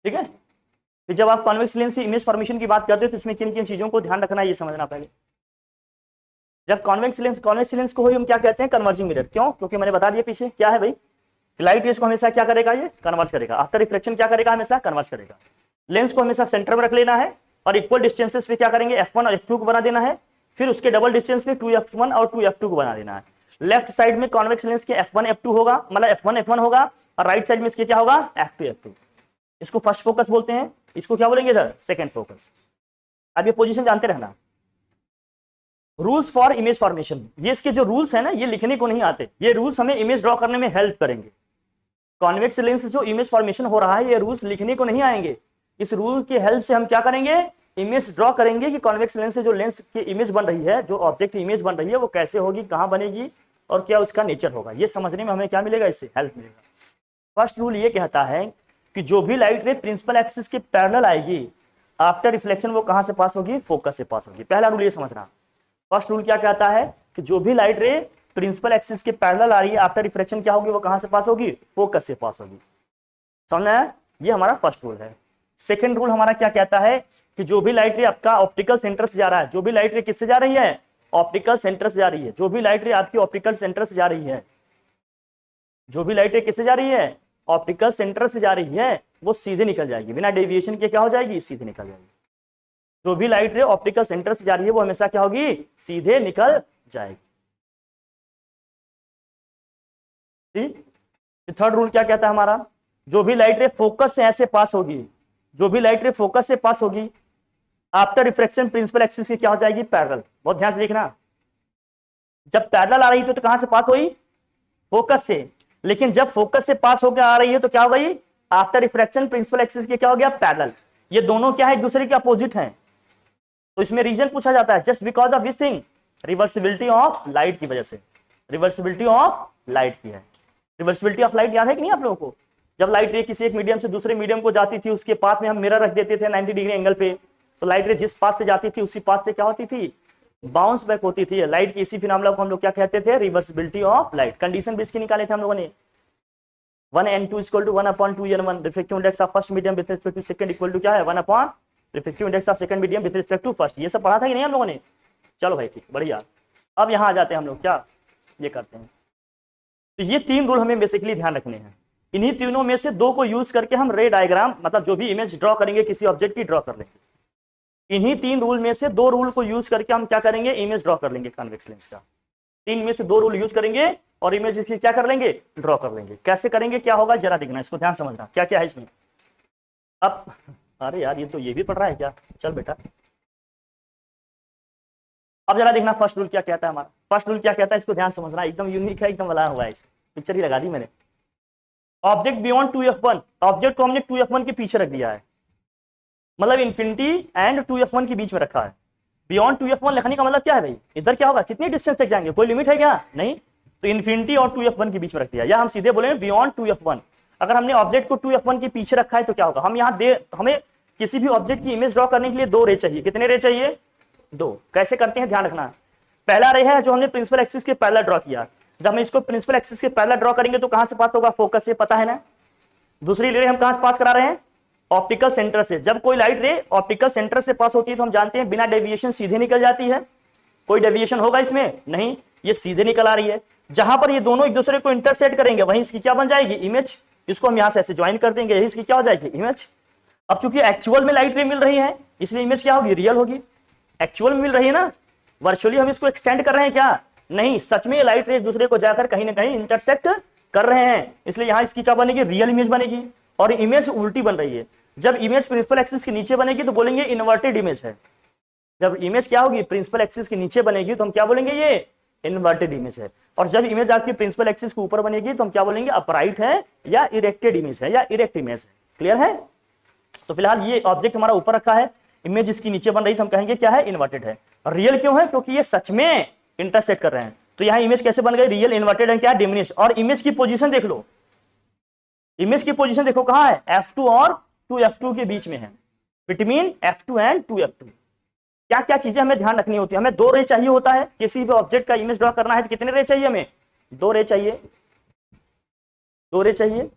ठीक है। फिर जब आप कॉन्वेक्स लेंस से इमेज फॉर्मेशन की बात करते हो तो इसमें किन किन चीजों को ध्यान रखना है ये समझना पहले। जब कॉन्वेक्स लेंस को हम क्या कहते हैं, कन्वर्जिंग मिरर। क्यों? क्योंकि मैंने बता दिया पीछे क्या है भाई, लाइट रेस को हमेशा क्या करेगा, ये कन्वर्ज करेगा। आफ्टर रिफ्लेक्शन क्या करेगा, हमेशा कन्वर्ज करेगा। लेंस को हमेशा सेंटर में रख लेना है और इक्वल डिस्टेंसेस पे क्या करेंगे, f1 और f2 को बना देना है। फिर उसके डबल डिस्टेंस पे 2f1 और 2f2 को बना देना है। लेफ्ट साइड में कॉन्वेक्स लेंस के f1 f2 होगा, मतलब f1 f1 होगा, और राइट साइड में इसके क्या होगा, f2 f2। इसको फर्स्ट फोकस बोलते हैं, इसको क्या बोलेंगे इधर, सेकंड फोकस। अब ये पोजीशन जानते रहना। रूल्स फॉर इमेज फॉर्मेशन, ये इसके जो रूल्स है ना, ये लिखने को नहीं आते, ये रूल्स हमें इमेज ड्रॉ करने में हेल्प करेंगे। कॉन्वेक्स लेंस जो इमेज फॉर्मेशन हो रहा है, ये रूल्स लिखने को नहीं आएंगे। इस रूल की हेल्प से हम क्या करेंगे, इमेज ड्रॉ करेंगे कि कॉन्वेक्स लेंस से जो लेंस की इमेज बन रही है, जो ऑब्जेक्ट की इमेज बन रही है, वो कैसे होगी, कहां बनेगी और क्या उसका नेचर होगा। ये समझने में हमें क्या मिलेगा, इससे हेल्प मिलेगा। फर्स्ट रूल ये कहता है कि जो भी लाइट रे प्रिंसिपल एक्सिस के पैरेलल आएगी, आफ्टर रिफ्लेक्शन वो कहां से पास होगी, फोकस से पास होगी। पहला रूल ये समझना। फर्स्ट रूल क्या कहता है कि जो भी लाइट रे प्रिंसिपल एक्सिस के पैरेलल आ रही है, आफ्टर रिफ्लेक्शन क्या होगी, वो कहां से पास होगी, फोकस से पास होगी। समझना है, ये हमारा फर्स्ट रूल है। सेकंड रूल हमारा क्या कहता है कि जो भी लाइट रे आपका ऑप्टिकल सेंटर से जा रहा है, जो भी लाइट रे किससे जा रही है, ऑप्टिकल सेंटर से जा रही है। जो भी लाइट रे आपकी ऑप्टिकल सेंटर से जा रही है, जो भी लाइट रे किससे जा रही है, ऑप्टिकल सेंटर से जा रही है, वो सीधे निकल जाएगी, बिना डेविएशन के क्या हो जाएगी, सीधे निकल जाएगी। जो भी लाइट रे ऑप्टिकल सेंटर से जा रही है, वो हमेशा क्या होगी, सीधे निकल जाएगी। ठीक। थर्ड रूल क्या कहता है हमारा, जो भी लाइट रे फोकस से ऐसे पास होगी, जो भी लाइट रे फोकस से पास होगी, आफ्टर रिफ्लेक्शन प्रिंसिपल एक्सिस की क्या हो जाएगी, पैरेलल। बहुत ध्यान से देखना, जब पैरेलल आ रही थी तो कहां से पास हुई, फोकस से। लेकिन जब फोकस से पास होकर आ रही है तो क्या हो गई, आफ्टर रिफ्लेक्शन प्रिंसिपल एक्सिस के क्या हो गया, पैरेलल। ये दोनों क्या है, एक दूसरे के अपोजिट हैं। तो इसमें रीजन पूछा जाता है, just because of this thing, reversibility of light की वजह से, रिवर्सिबिलिटी ऑफ लाइट की है। रिवर्सिबिलिटी ऑफ लाइट याद है कि नहीं आप लोगों को, जब लाइट रे किसी एक मीडियम से दूसरे मीडियम को जाती थी, उसके पास में हम मिरर रख देते थे 90 डिग्री एंगल पे, तो लाइट रे जिस पास से जाती थी उसी पास से क्या होती थी, बाउंस बैक होती थी। लाइट की इसी फिनोमेना को हम लोग क्या कहते थे, रिवर्सिबिलिटी ऑफ लाइट। कंडीशन भी इसकी निकाले थे हम लोगों ने, 1n2 equal to 1/2n1, reflective index of first medium with respect to second equal to क्या है, 1 reflective index of second medium with respect to first. ये सब पढ़ा था कि नहीं हम लोगों ने। चलो भाई ठीक, बढ़िया। अब यहां आ जाते हैं हम लोग, क्या ये करते हैं, तो ये तीन रूल हमें बेसिकली ध्यान रखने हैं। इन्हीं तीनों में से दो को यूज करके हम रे डायग्राम, मतलब जो भी इमेज ड्रॉ करेंगे किसी ऑब्जेक्ट की, ड्रॉ कर लेंगे। इन्हीं तीन रूल में से दो रूल को यूज करके हम क्या करेंगे, इमेज ड्रॉ कर लेंगे कॉन्वेक्स लेंस का। तीन में से दो रूल यूज करेंगे और इमेज इसकी क्या कर लेंगे, ड्रॉ कर लेंगे। कैसे करेंगे, क्या होगा, जरा देखना, इसको ध्यान समझना क्या क्या है इसमें। अब अरे यार, ये भी पढ़ रहा है क्या, चल बेटा। अब जरा देखना फर्स्ट रूल क्या कहता है हमारा। फर्स्ट रूल क्या कहता है, इसको ध्यान समझना, एकदम यूनिक है, एकदम बना हुआ है। पिक्चर ही लगा दी मैंने। ऑब्जेक्ट बियॉन्ड 2f1, ऑब्जेक्ट को हमने 2f1 के पीछे रख दिया है, मतलब इन्फिनिटी एंड 2f1 के बीच में रखा है। बियॉन्ड 2f1 लिखने का मतलब क्या है भाई, इधर क्या होगा, कितनी डिस्टेंस तक जाएंगे, कोई लिमिट है क्या, नहीं। तो इन्फिनिटी और 2f1 के बीच में रख दिया, या हम सीधे बोले बियॉन्ड 2f1। अगर हमने ऑब्जेक्ट को 2f1 के पीछे रखा है तो क्या होगा, हम यहाँ हमें किसी भी ऑब्जेक्ट की इमेज ड्रॉ करने के लिए दो रे चाहिए। कितने रे चाहिए, दो। कैसे करते हैं ध्यान रखना। पहला रे है जो हमने प्रिंसिपल एक्सिस के पैरेलल ड्रॉ किया, जब हम इसको प्रिंसिपल एक्सिस के पैरेलल ड्रॉ करेंगे तो कहां से पास होगा, फोकस से, पता है ना। दूसरी रे हम कहां से पास करा रहे हैं, ऑप्टिकल सेंटर से। जब कोई लाइट रे ऑप्टिकल सेंटर से पास होती है तो हम जानते हैं बिना डेविएशन सीधे निकल जाती है। कोई डेविएशन होगा इसमें, नहीं, ये सीधे निकल आ रही है। जहां पर ये दोनों एक दूसरे को इंटरसेक्ट करेंगे वहीं इसकी क्या बन जाएगी, इमेज। इसको हम यहां से ऐसे ज्वाइन कर देंगे, यही इसकी क्या हो जाएगी, इमेज। अब चूंकि एक्चुअल में लाइट रे मिल रही है इसलिए इमेज क्या होगी, रियल होगी। एक्चुअल में मिल रही है ना, वर्चुअली हम इसको एक्सटेंड कर रहे हैं क्या, नहीं, सच में लाइट रे एक दूसरे को जाकर कहीं ना कहीं इंटरसेक्ट कर रहे हैं, इसलिए यहां इसकी क्या बनेगी, रियल इमेज बनेगी। और इमेज उल्टी बन रही है। जब इमेज प्रिंसिपल एक्सिस के नीचे बनेगी तो बोलेंगे इन्वर्टेड इमेज है। जब इमेज क्या होगी, प्रिंसिपल एक्सिस के नीचे बनेगी तो हम क्या बोलेंगे, ये इन्वर्टेड इमेज है। और जब इमेज आपकी प्रिंसिपल एक्सिस के ऊपर बनेगी तो हम क्या बोलेंगे, अपराइट है या इरेक्टेड इमेज है या इरेक्ट इमेज है। क्लियर है। तो फिलहाल ये ऑब्जेक्ट हमारा ऊपर रखा है, इमेज इसकी नीचे बन रही तो हम कहेंगे क्या है, इन्वर्टेड है। रियल क्यों है, क्योंकि ये सच में इंटरसेक्ट कर रहे हैं। तो यहाँ इमेज कैसे बन गई, रियल, इन्वर्टेड एंड क्या, डिमिनिश। और इमेज की पोजीशन देख लो, इमेज की पोजीशन देखो कहां है, f2 और 2f2 के बीच में है, बिटवीन f2 एंड 2f2। क्या क्या चीजें हमें ध्यान रखनी होती है, हमें दो रे चाहिए होता है। किसी भी ऑब्जेक्ट का इमेज ड्रॉ करना है तो कितने रे चाहिए, हमें दो रे चाहिए, दो रे चाहिए।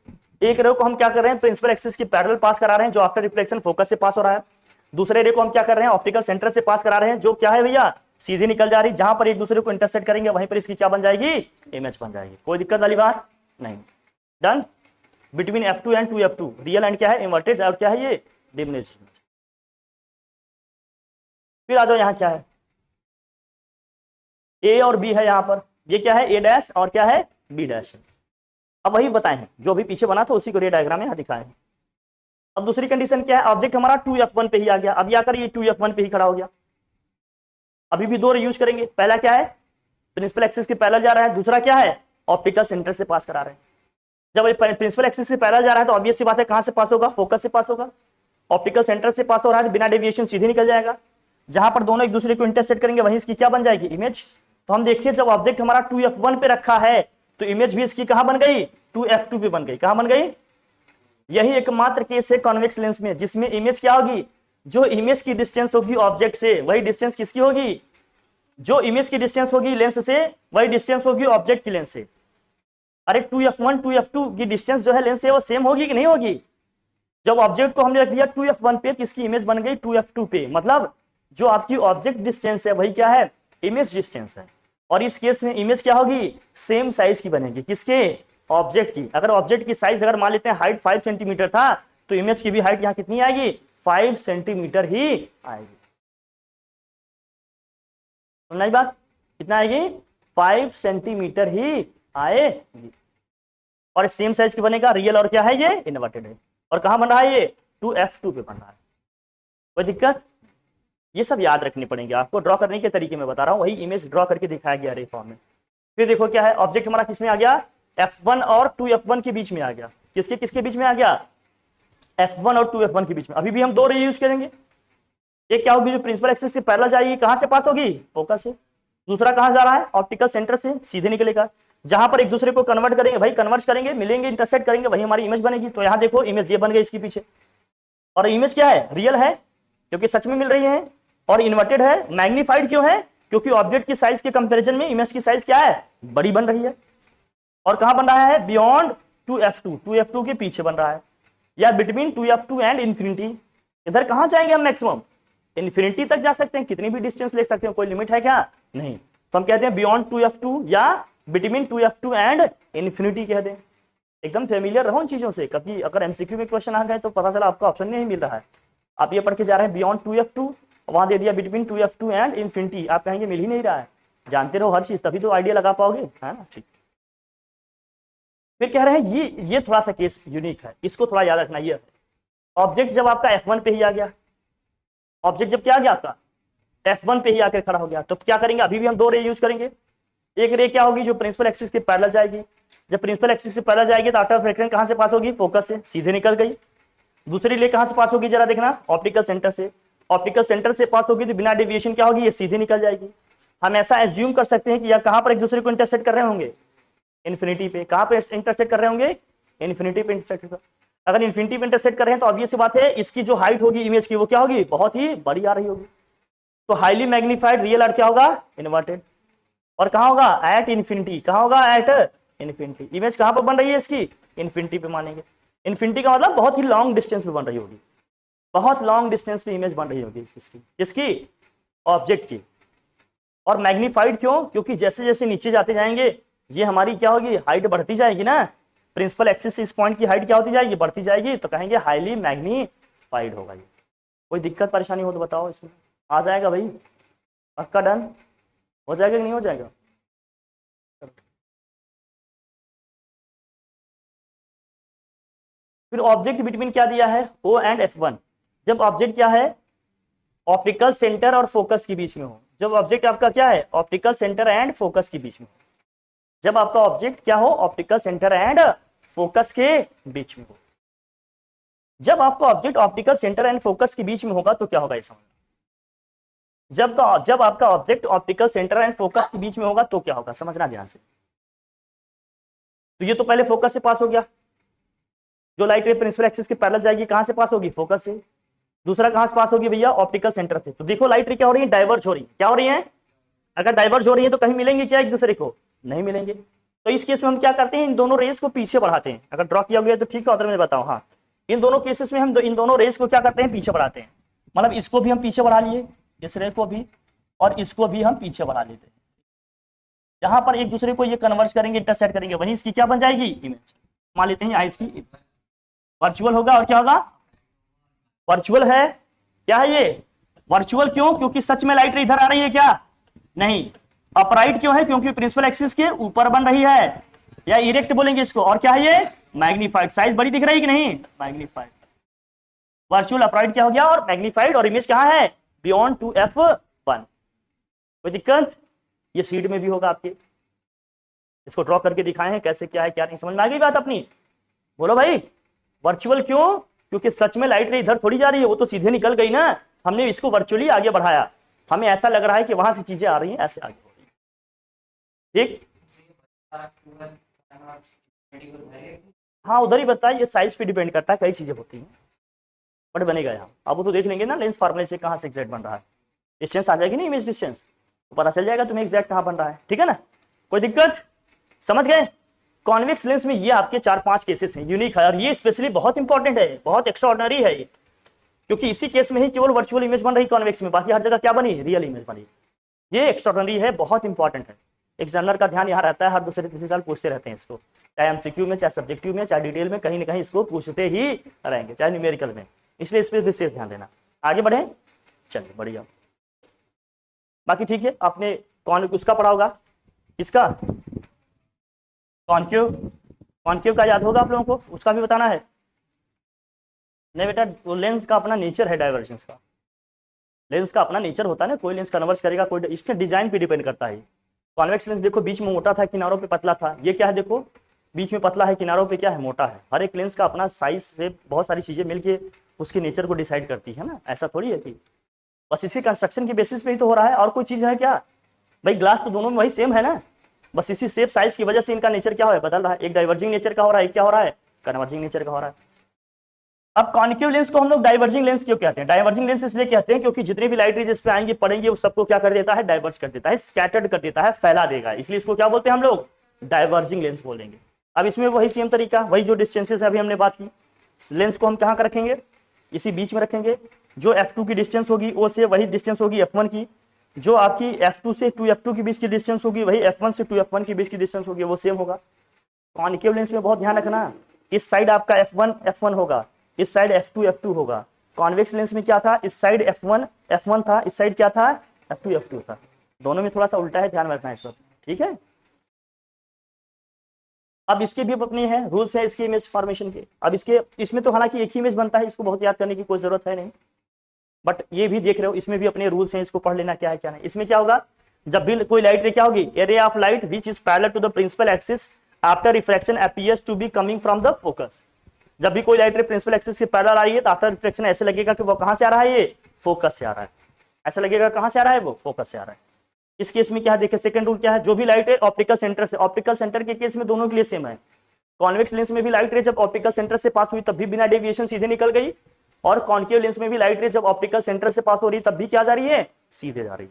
एक रे को हम क्या कर रहे हैं, प्रिंसिपल एक्सिस की पैरेलल पास करा रहे हैं, जो आफ्टर रिफ्लेक्शन फोकस से पास हो रहा है। दूसरे रे को हम क्या कर रहे हैं, ऑप्टिकल सेंटर से पास करा रहे हैं, जो क्या है भैया, सीधी निकल जा रही, जहां पर एक दूसरे को इंटरसेक्ट करेंगे वहीं पर इसकी क्या बन जाएगी, इमेज बन जाएगी। कोई दिक्कत वाली बात नहीं। Done. Between F2 and 2F2 real and क्या है, इन्वर्टेड, और क्या है ये, डिमिनिश्ड। फिर आ जाओ, यहां क्या है, ए और बी है, यहां पर ये क्या है, ए डैश और क्या है, बी डैश। अब वही बताए हैं जो अभी पीछे बना था, उसी को रे डायग्राम में यहां दिखाए हैं। अब दूसरी कंडीशन क्या है, ऑब्जेक्ट हमारा 2F1 पे ही आ गया। अब या कर ये 2F1 पे ही खड़ा हो गया। अभी भी दो रे यूज करेंगे, पहला क्या है, प्रिंसिपल एक्सिस के पैरेलल जा रहा है, दूसरा क्या है, ऑप्टिकल सेंटर से पास करा रहे हैं। जब प्रिंसिपल एक्सिस से पैरेलल जा रहा है तो ऑब्वियस सी बात है, कहां से पास होगा, फोकस से पास होगा। ऑप्टिकल सेंटर से पास हो रहा है, बिना डेविएशन सीधे निकल जाएगा, जहां पर दोनों एक दूसरे को इंटरसेक्ट करेंगे वहीं इसकी क्या बन जाएगी, इमेज। तो हम देखिए, जब ऑब्जेक्ट हमारा 2F1 पे रखा है तो इमेज भी इसकी कहां बन गई, 2F2 पे बन गई। कहां बन गई, यही एकमात्र केस है कॉन्वेक्स लेंस में जिसमें इमेज क्या होगी, जो इमेज की डिस्टेंस होगी ऑब्जेक्ट से वही डिस्टेंस किसकी होगी, जो इमेज की डिस्टेंस होगी लेंस से वही डिस्टेंस होगी ऑब्जेक्ट की लेंस से। अरे 2F1 2F2 की डिस्टेंस जो है लेंस से वो सेम होगी कि नहीं होगी। जब ऑब्जेक्ट को हमने रख दिया 2F1 पे, किसकी इमेज बन गई 2F2 पे, मतलब जो आपकी ऑब्जेक्ट डिस्टेंस है वही क्या है, इमेज डिस्टेंस है। और इस केस में इमेज क्या होगी, सेम साइज की बनेगी, किसके, ऑब्जेक्ट की। अगर ऑब्जेक्ट की साइज अगर मान लेते हैं हाइट 5 सेंटीमीटर था तो इमेज की भी हाइट यहाँ कितनी आएगी, 5 सेंटीमीटर ही आएगी। सुनना बात, कितना आएगी, 5 सेंटीमीटर ही आएगी। और सेम साइज की बनेगा, रियल और क्या है ये, इन्वर्टेड है। और कहां बन रहा है ये, 2F2 पे बन रहा है। कोई दिक्कत, ये सब याद रखनी पड़ेंगे आपको, ड्रॉ करने के तरीके में बता रहा हूं, वही इमेज ड्रॉ करके दिखाया गया रे फॉर्म में। फिर देखो क्या है, ऑब्जेक्ट हमारा किसमें आ गया, F1 और 2F1 के बीच में आ गया। किसके किसके बीच में आ गया, F1 और 2F1 के बीच में। अभी भी हम दो रे यूज करेंगे, एक क्या होगी, जो प्रिंसिपल एक्सिस से पैरेलल जाएगी, कहां से पास होगी, फोकस से। दूसरा कहां जा रहा है, ऑप्टिकल सेंटर से सीधे निकलेगा, जहां पर एक दूसरे को कन्वर्ट करेंगे भाई, कन्वर्ट करेंगे, मिलेंगे, इंटरसेक्ट करेंगे, वही हमारी इमेज बनेगी। तो यहां देखो इमेज ये बन गई इसके पीछे, और इमेज क्या है, रियल है क्योंकि सच में मिल रही है, और इन्वर्टेड है। मैग्नीफाइड क्यों है, क्योंकि ऑब्जेक्ट की साइज के कंपैरिजन में इमेज की साइज क्या है, बड़ी बन रही है। और कहां बन रहा है, बियॉन्ड 2F2, 2F2 के पीछे बन रहा है, या बिटवीन 2F2 एंड इंफिनिटी। इधर कहां जाएंगे हम, मैक्सिमम इंफिनिटी तक जा सकते हैं, कितनी भी डिस्टेंस ले सकते हैं, कोई लिमिट है क्या, नहीं। तो हम कहते हैं बियॉन्ड 2F2 या बिटवीन 2F2 एंड इंफिनिटी कह दें। एकदम फेमिलियर रहो इन चीजों से, कभी अगर एमसीक्यू में क्वेश्चन आ गए तो पता चला आपको ऑप्शन नहीं मिल रहा है। आप ये पढ़ के जा रहे हैं बियॉन्ड 2F2, वहां दे दिया बिटवीन 2F2 एंड इंफिनिटी, आप कहेंगे मिल ही नहीं रहा है। जानते रहो हर चीज, तभी तो आइडिया लगा पाओगे, है ना, ठीक। फिर कह रहे हैं ये थोड़ा सा केस यूनिक है, इसको थोड़ा याद रखना। ये ऑब्जेक्ट जब आपका F1 पे ही आ गया, ऑब्जेक्ट जब क्या आ गया आपका F1 पे ही आकर खड़ा हो गया, तो क्या करेंगे, अभी भी हम दो रे यूज करेंगे। एक रे क्या होगी, जो प्रिंसिपल एक्सिस के पैरेलल जाएगी। जब प्रिंसिपल एक्सिस से पैरेलल जाएगी तो आफ्टर रिफ्लेक्शन कहां से पास होगी, फोकस से सीधे निकल गई। दूसरी रे कहां से पास होगी, जरा देखना, ऑप्टिकल सेंटर से। ऑप्टिकल सेंटर से पास होगी तो बिना डेविएशन क्या होगी, ये सीधे निकल जाएगी। हम ऐसा एज्यूम कर सकते हैं कि यह कहां पर एक दूसरे को इंटरसेक्ट कर रहे होंगे, इन्फिनिटी पे। कहां पे इंटरसेक्ट कर रहे होंगे, इन्फिनिटी पे इंटरसेक्ट कर। अगर इन्फिनिटी पे इंटरसेक्ट कर रहे हैं तो ऑब्वियस सी बात है, इसकी जो हाइट होगी इमेज की वो क्या होगी, बहुत ही बड़ी आ रही होगी। तो हाईली मैग्नीफाइड रियल और क्या होगा, इन्वर्टेड। और कहां होगा, एट इन्फिनिटी। कहां होगा, एट इन्फिनिटी। इमेज कहां पर बन रही है इसकी, इन्फिनिटी पे मानेंगे। इन्फिनिटी का मतलब बहुत ही लॉन्ग डिस्टेंस पे बन रही होगी, बहुत लॉन्ग डिस्टेंस पे इमेज बन रही होगी इसकी ऑब्जेक्ट की। और मैग्नीफाइड क्यों, क्योंकि जैसे जैसे नीचे जाते जाएंगे ये हमारी क्या होगी, हाइट बढ़ती जाएगी ना। प्रिंसिपल एक्सिस से इस पॉइंट की हाइट क्या होती जाएगी, बढ़ती जाएगी, तो कहेंगे हाईली मैग्नीफाइड होगा ये। कोई दिक्कत परेशानी हो तो बताओ, इसमें आ जाएगा भाई, पक्का डन हो जाएगा कि नहीं हो जाएगा। फिर ऑब्जेक्ट बिटवीन क्या दिया है, O एंड F1। जब ऑब्जेक्ट क्या है, ऑप्टिकल सेंटर और फोकस के बीच में हो। जब ऑब्जेक्ट आपका क्या है, ऑप्टिकल सेंटर एंड फोकस के बीच में हो। जब आपका ऑब्जेक्ट क्या हो, ऑप्टिकल सेंटर एंड फोकस के बीच में हो। जब आपका object optical centre and focus के बीच में होगा तो क्या होगा, ये समझना। जब आपका object optical centre and focus के बीच में होगा तो क्या होगा, समझना ध्यान से। तो ये तो पहले फोकस से पास हो गया, जो लाइट रे प्रिंसिपल एक्सिस के पैरेलल जाएगी, कहां से पास होगी, फोकस से। दूसरा कहां से पास होगी भैया, ऑप्टिकल सेंटर से। तो देखो लाइट रे क्या हो रही है, डाइवर्ज हो रही है। क्या हो रही है, अगर डाइवर्ज हो रही है तो कहीं मिलेंगे क्या एक दूसरे को, नहीं मिलेंगे। तो इस केस में हम क्या करते हैं, इन दोनों रेस को पीछे बढ़ाते हैं। अगर ड्रॉ किया गया तो ठीक है, अदर में बताओ। हाँ, इन दोनों केसेस में हम इन दोनों रेस को क्या करते हैं, पीछे बढ़ाते हैं। मतलब इसको भी हम पीछे बढ़ा लिए, इस रे को भी, और इसको भी हम पीछे बढ़ा लेते हैं। जहां पर एक दूसरे को ये कन्वर्ज करेंगे, इंटरसेक्ट करेंगे, वहीं इसकी क्या बन जाएगी, इमेज। मान लेते हैं यहाँ इसकी वर्चुअल होगा, और क्या होगा, वर्चुअल है। क्या है ये, वर्चुअल। क्यों, क्योंकि सच में लाइट इधर आ रही है क्या, नहीं। अपराइट क्यों है, क्योंकि प्रिंसिपल एक्सिस के ऊपर बन रही है, या इरेक्ट बोलेंगे इसको। और क्या है ये, मैग्नीफाइड। साइज बड़ी दिख रही है कि नहीं, मैग्नीफाइड। वर्चुअल अपराइट क्या हो गया, और मैग्नीफाइड, और इमेज कहां है, बियॉन्ड 2f1। कोई दिक्कत, ये सीड में भी होगा आपके। इसको ड्रॉ करके दिखाए हैं कैसे, क्या है क्या नहीं, समझ में आ गई बात अपनी। बोलो भाई, वर्चुअल क्यों, क्योंकि सच में लाइट रे इधर थोड़ी जा रही है, वो तो सीधे निकल गई ना, हमने इसको वर्चुअली आगे बढ़ाया। हमें ऐसा लग रहा है कि वहां से चीजें आ रही हैं, ऐसे आगे हो रही है। ठीक, हाँ उधर ही बताया, ये साइज पे डिपेंड करता है, कई चीजें होती हैं, बट बनेगा यहाँ। अब वो तो देख लेंगे ना, लेंस फार्मूले से कहाँ से एग्जैक्ट बन रहा है। डिस्टेंस आ जाएगी ना, इमेज डिस्टेंस, तो पता चल जाएगा तुम्हें एग्जैक्ट कहाँ बन रहा है। ठीक है ना, कोई दिक्कत, समझ गए। कॉन्वेक्स लेंस में ये आपके 4-5 केसेस हैं, यूनिक है, और ये स्पेशली बहुत इंपॉर्टेंट है, बहुत एक्स्ट्राऑर्डिनरी है ये, क्योंकि इसी केस में ही केवल वर्चुअल इमेज बन रही कॉन्वेक्स में, बाकी हर जगह क्या बनी, रियल इमेज बनी। ये एक्स्ट्राऑर्डिनरी है, बहुत इंपॉर्टेंट है। एग्जामिनर का ध्यान यहाँ रहता है, हर दूसरे तीसरे साल पूछते रहते हैं इसको, चाहे एमसीक्यू में, चाहे सब्जेक्टिव में, चाहे डिटेल में, कहीं ना कहीं इसको पूछते ही रहेंगे, चाहे न्यूमेरिकल में, इसलिए इस पर विशेष ध्यान देना। आगे बढ़े, चलिए बढ़िया। बाकी ठीक है, आपने कौन उसका पढ़ा होगा, इसका कॉन्केव, कॉन्केव का याद होगा आप लोगों को, उसका भी बताना है। नहीं बेटा, वो लेंस का अपना नेचर है, डाइवर्जेंस का, लेंस का अपना नेचर होता है ना, कोई लेंस कन्वर्ज करेगा, कोई इसके डिजाइन पे डिपेंड करता है। कॉन्वेक्स लेंस देखो, बीच में मोटा था, किनारों पे पतला था, ये क्या है देखो, बीच में पतला है, किनारों पे क्या है, मोटा है। हर एक लेंस का अपना साइज से बहुत सारी चीजें मिलके उसके नेचर को डिसाइड करती है ना, ऐसा थोड़ी है कि बस इसी कंस्ट्रक्शन के बेसिस पे ही तो हो रहा है, और कोई चीज है क्या भाई, ग्लास तो दोनों में वही सेम है ना, बस इसी शेप साइज की वजह से इनका नेचर क्या हो बदल रहा है, एक डाइवर्जिंग नेचर का हो रहा है, एक क्या हो रहा है, कन्वर्जिंग नेचर का हो रहा है। अब कॉन्केव लेंस को हम लोग डाइवर्जिंग लेंस क्यों कहते हैं, डाइवर्जिंग लेंस इसलिए कहते हैं क्योंकि जितनी भी लाइट रेज इस पे आएंगी पड़ेंगी, उस सबको क्या कर देता है, डाइवर्ज कर देता है, स्कैटर्ड कर देता है, फैला देगा, इसलिए इसको क्या बोलते हैं हम लोग, डाइवर्जिंग लेंस बोलेंगे। अब इसमें वही सेम तरीका, वही जो डिस्टेंसेस अभी हमने बात की, लेंस को हम कहाँ का रखेंगे, इसी बीच में रखेंगे। जो f2 की डिस्टेंस होगी वो से वही डिस्टेंस होगी f1 की, जो आपकी f2 से 2f2 के बीच की डिस्टेंस होगी वही f1 से 2f1 के बीच की डिस्टेंस होगी, वो सेम होगा। कॉन्केव लेंस में बहुत ध्यान रखना, इस साइड आपका f1 होगा, इस साइड f2 होगा। कॉन्वेक्स लेंस में क्या था, इस साइड f1 था, इस साइड क्या था, f2 था। दोनों में थोड़ा सा उल्टा है, ध्यान रखना इसका, ठीक है। अब इसके भी अपने हैं रूल्स है इसके इमेज फॉर्मेशन के। अब इसमें तो हालांकि एक ही इमेज बनता है, इसको बहुत याद करने की कोई जरूरत है नहीं, बट ये भी देख रहे हो, इसमें भी अपने रूल्स हैं, इसको पढ़ लेना क्या है क्या नहीं। इसमें क्या होगा, जब भी कोई लाइट रे क्या होगी, a ray of light which is parallel to the principal axis after refraction appears to be coming from the focus. जब भी कोई लाइट रे प्रिंसिपल एक्सिस के पैरेलल आ रही है तो आफ्टर रिफ्रैक्शन ऐसे लगेगा कि वो कहां से आ रहा है, ये फोकस से आ रहा है, ऐसा लगेगा कहां से आ रहा है, वो फोकस से आ रहा है। इस केस में क्या देखे, सेकंड रूल क्या है, जो भी लाइट है ऑप्टिकल सेंटर से, ऑप्टिकल सेंटर के केस में दोनों के लिए सेम है। कॉन्वेक्स लेंस में भी लाइट रे जब ऑप्टिकल सेंटर से पास हुई तब भी बिना डेविएशन सीधे निकल गई, और कॉन्केव लेंस में भी लाइट रे जब ऑप्टिकल सेंटर से पास हो रही तब भी क्या जा रही है, सीधे जा रही।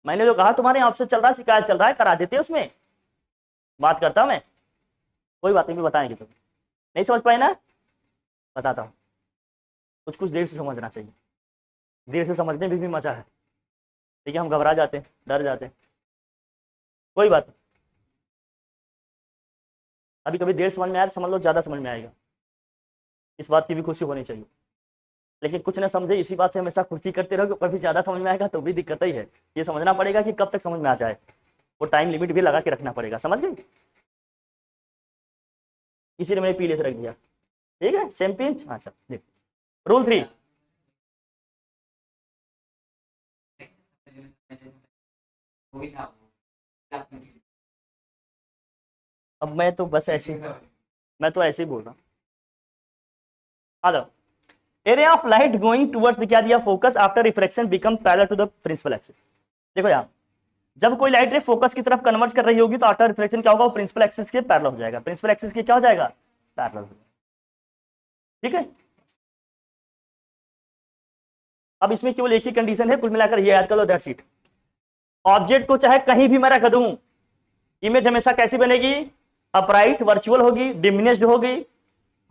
मैंने जो कहा तुम्हारे आपसे चल रहा है, शिकायत चल रहा है, करा देते उसमें बात करता मैं, कोई बात नहीं, बताएंगे तुम नहीं समझ पाए ना, बताता हूँ। कुछ देर से समझना चाहिए, देर से समझने में भी मजा है, ठीक है। हम घबरा जाते हैं, डर जाते हैं, कोई बात नहीं। अभी कभी देर समझ में आया, समझ लो ज्यादा समझ में आएगा, इस बात की भी खुशी होनी चाहिए। लेकिन कुछ ना समझे इसी बात से हमेशा खुशी करते रहो, कभी ज्यादा समझ में आएगा तो भी दिक्कत ही है। ये समझना पड़ेगा कि कब तक समझ में आ जाए, वो टाइम लिमिट भी लगा के रखना पड़ेगा, समझ गए। इसीलिए मैंने पीले से रख दिया, ठीक है, सेम पिंच। अच्छा देख, रूल 3, अब मैं तो बस ऐसे मैं तो ऐसे ही बोल रहा हूँ। Hello, area of light going towards क्या दिया, focus after refraction become parallel to the principal axis. देखो यार, जब कोई लाइट रे फोकस की तरफ कन्वर्ज कर रही होगी तो आफ्टर रिफ्लेक्शन क्या होगा, वो प्रिंसिपल एक्सिस के पैरेलल हो जाएगा, प्रिंसिपल एक्सिस के क्या हो जाएगा, पैरेलल हो जाएगा, ठीक है। अब इसमें केवल एक ही कंडीशन है, कुल मिलाकर ये याद कर लो, दैट्स इट। ऑब्जेक्ट को चाहे कहीं भी मैं रख दूं, इमेज हमेशा कैसी बनेगी, अपराइट वर्चुअल होगी, डिमिनिश्ड होगी,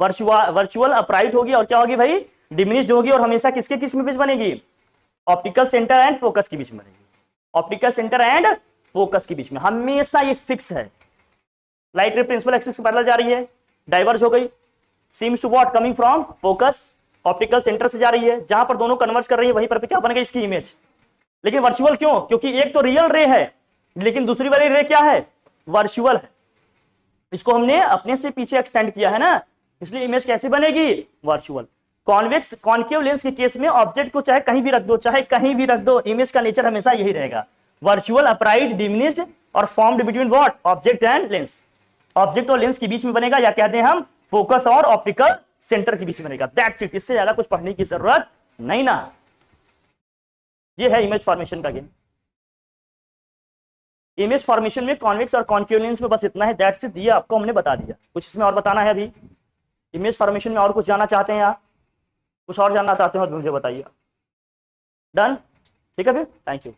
वर्चुअल अपराइट होगी और क्या होगी भाई, डिमिनिश्ड होगी। और हमेशा किसके किस में बीच बनेगी, ऑप्टिकल सेंटर एंड फोकस के बीच में बनेगी, ऑप्टिकल सेंटर एंड फोकस के बीच में हमेशा ये फिक्स है। Light ray principal axis parallel जा रही है, डाइवर्ज हो गई, seems to what coming from focus, optical centre से जा रही है, जहां पर दोनों कन्वर्ज कर रही है वहीं पर क्या बन गई इसकी इमेज। लेकिन वर्चुअल क्यों, क्योंकि एक तो रियल रे है लेकिन दूसरी वाली रे क्या है, वर्चुअल है। इसको हमने अपने से पीछे एक्सटेंड किया है ना, इसलिए इमेज कैसी बनेगी, वर्चुअल। कॉन्वेक्स कॉन्केव लेंस के केस में ऑब्जेक्ट को चाहे कहीं भी रख दो, चाहे कहीं भी रख दो, इमेज का नेचर हमेशा यही रहेगा, वर्चुअल, अपराइट, डिमिनिश्ड और formed between what, object and lens. Object और लेंस के बीच में बनेगा, या कहते हैं हम फोकस और ऑप्टिकल सेंटर के बीच में बनेगा। दैट्स इट, इससे ज्यादा कुछ पढ़ने की जरूरत नहीं ना। ये है इमेज फॉर्मेशन का गेम। इमेज फॉर्मेशन में कॉन्वेक्स और कॉन्केव लेंस में बस इतना है, दैट्स इट, ये आपको हमने बता दिया। कुछ इसमें और बताना है अभी, इमेज फॉर्मेशन में और कुछ जानना चाहते हैं आप, कुछ और जानना चाहते हो तो मुझे बताइए। डन, ठीक है फिर, थैंक यू।